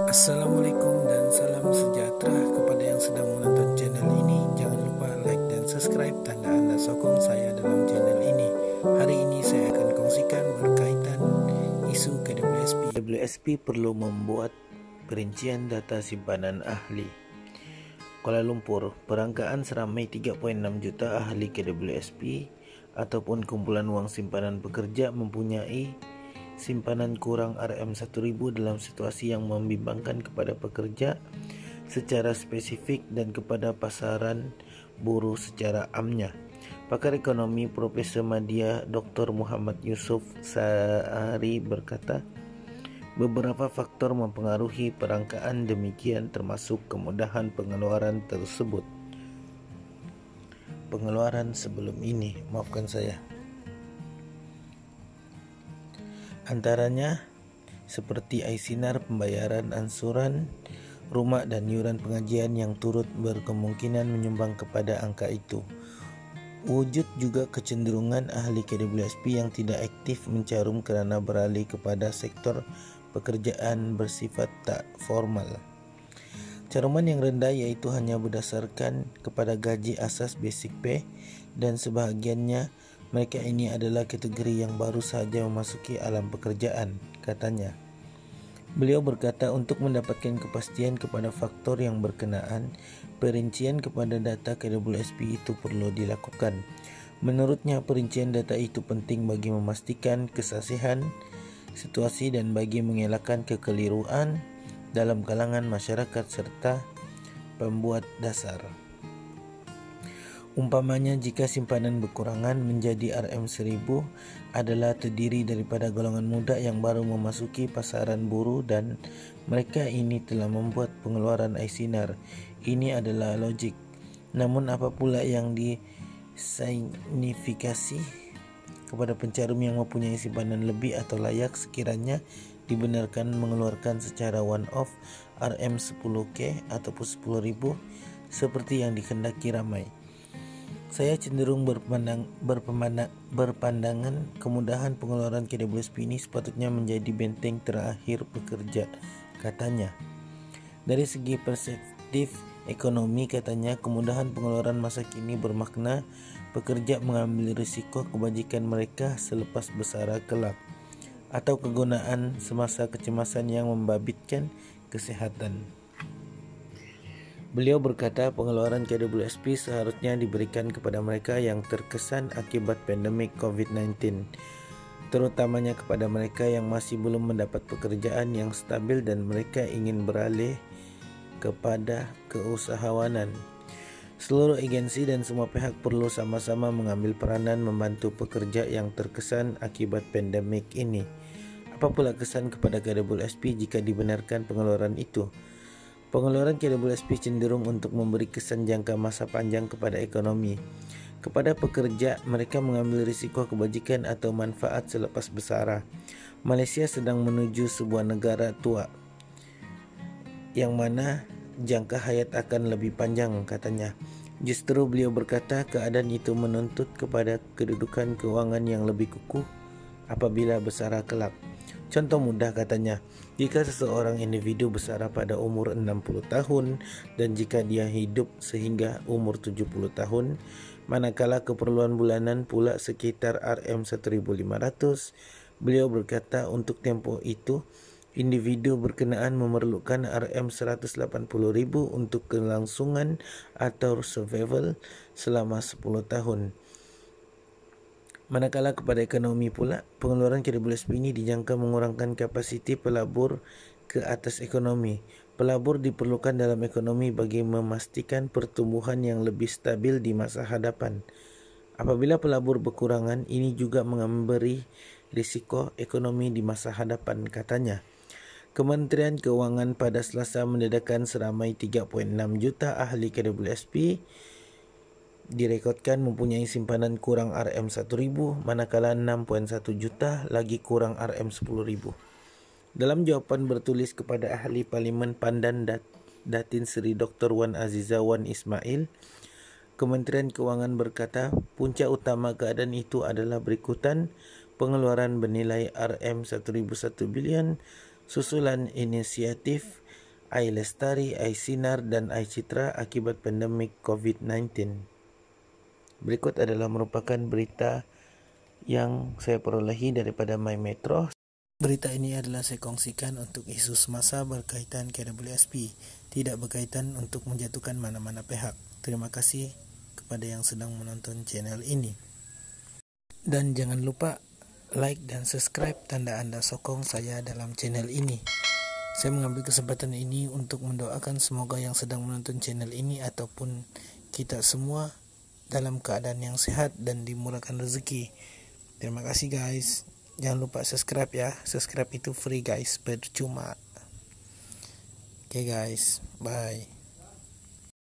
Assalamualaikum dan salam sejahtera kepada yang sedang menonton channel ini. Jangan lupa like dan subscribe tanda Anda sokong saya dalam channel ini. Hari ini saya akan kongsikan berkaitan isu KWSP. KWSP perlu membuat perincian data simpanan ahli. Kuala Lumpur, perangkaan seramai 3.6 juta ahli KWSP ataupun kumpulan wang simpanan pekerja mempunyai simpanan kurang RM1000 dalam situasi yang membimbangkan kepada pekerja secara spesifik dan kepada pasaran buruh secara amnya. Pakar ekonomi Profesor Madya Dr. Muhammad Yusuf Sahari berkata, beberapa faktor mempengaruhi perangkaan demikian termasuk kemudahan pengeluaran tersebut. Pengeluaran sebelum ini, maafkan saya. Antaranya seperti Aisinar, pembayaran ansuran rumah dan iuran pengajian yang turut berkemungkinan menyumbang kepada angka itu. Wujud juga kecenderungan ahli KWSP yang tidak aktif mencarum kerana beralih kepada sektor pekerjaan bersifat tak formal. Caruman yang rendah iaitu hanya berdasarkan kepada gaji asas basic pay dan sebahagiannya mereka ini adalah kategori yang baru sahaja memasuki alam pekerjaan, katanya. Beliau berkata untuk mendapatkan kepastian kepada faktor yang berkenaan, perincian kepada data KWSP itu perlu dilakukan. Menurutnya, perincian data itu penting bagi memastikan kesasihan situasi dan bagi mengelakkan kekeliruan dalam kalangan masyarakat serta pembuat dasar. Umpamanya jika simpanan berkurangan menjadi RM1000 adalah terdiri daripada golongan muda yang baru memasuki pasaran buruh dan mereka ini telah membuat pengeluaran Aisinar. Ini adalah logik. Namun apa pula yang disignifikasi kepada pencarum yang mempunyai simpanan lebih atau layak sekiranya dibenarkan mengeluarkan secara one-off RM10K ataupun 10.000 seperti yang dikehendaki ramai. Saya cenderung berpandangan kemudahan pengeluaran KWSP ini sepatutnya menjadi benteng terakhir pekerja, katanya. Dari segi perspektif ekonomi, katanya, kemudahan pengeluaran masa kini bermakna pekerja mengambil risiko kebajikan mereka selepas bersara kelak atau kegunaan semasa kecemasan yang membabitkan kesihatan. Beliau berkata pengeluaran KWSP seharusnya diberikan kepada mereka yang terkesan akibat pandemik COVID-19, terutamanya kepada mereka yang masih belum mendapat pekerjaan yang stabil dan mereka ingin beralih kepada keusahawanan. Seluruh agensi dan semua pihak perlu sama-sama mengambil peranan membantu pekerja yang terkesan akibat pandemik ini. Apa pula kesan kepada KWSP jika dibenarkan pengeluaran itu? Pengeluaran KWSP cenderung untuk memberi kesan jangka masa panjang kepada ekonomi. Kepada pekerja, mereka mengambil risiko kebajikan atau manfaat selepas bersara. Malaysia sedang menuju sebuah negara tua yang mana jangka hayat akan lebih panjang, katanya. Justru beliau berkata keadaan itu menuntut kepada kedudukan kewangan yang lebih kukuh apabila bersara kelak. Contoh mudah, katanya, jika seseorang individu bersara pada umur 60 tahun dan jika dia hidup sehingga umur 70 tahun, manakala keperluan bulanan pula sekitar RM1.500, beliau berkata untuk tempoh itu, individu berkenaan memerlukan RM180.000 untuk kelangsungan atau survival selama 10 tahun. Manakala kepada ekonomi pula, pengeluaran KWSP ini dijangka mengurangkan kapasiti pelabur ke atas ekonomi. Pelabur diperlukan dalam ekonomi bagi memastikan pertumbuhan yang lebih stabil di masa hadapan. Apabila pelabur berkurangan, ini juga memberi risiko ekonomi di masa hadapan, katanya. Kementerian Keuangan pada Selasa mendedahkan seramai 3.6 juta ahli KWSP direkodkan mempunyai simpanan kurang RM1.000, manakala 6.1 juta lagi kurang RM10.000. Dalam jawapan bertulis kepada ahli Parlimen Pandan Datin Seri Dr. Wan Aziza Wan Ismail, Kementerian Keuangan berkata punca utama keadaan itu adalah berikutan pengeluaran bernilai RM1.001 bilion susulan inisiatif iLestari, iSinar, dan iCitra akibat pandemik COVID-19. Berikut adalah merupakan berita yang saya perolehi daripada My Metro. Berita ini adalah saya kongsikan untuk isu semasa berkaitan KWSP, tidak berkaitan untuk menjatuhkan mana-mana pihak. Terima kasih kepada yang sedang menonton channel ini. Dan jangan lupa like dan subscribe tanda Anda sokong saya dalam channel ini. Saya mengambil kesempatan ini untuk mendoakan semoga yang sedang menonton channel ini ataupun kita semua dalam keadaan yang sehat dan dimurahkan rezeki. Terima kasih guys. Jangan lupa subscribe ya. Subscribe itu free guys, percuma. Oke guys, bye.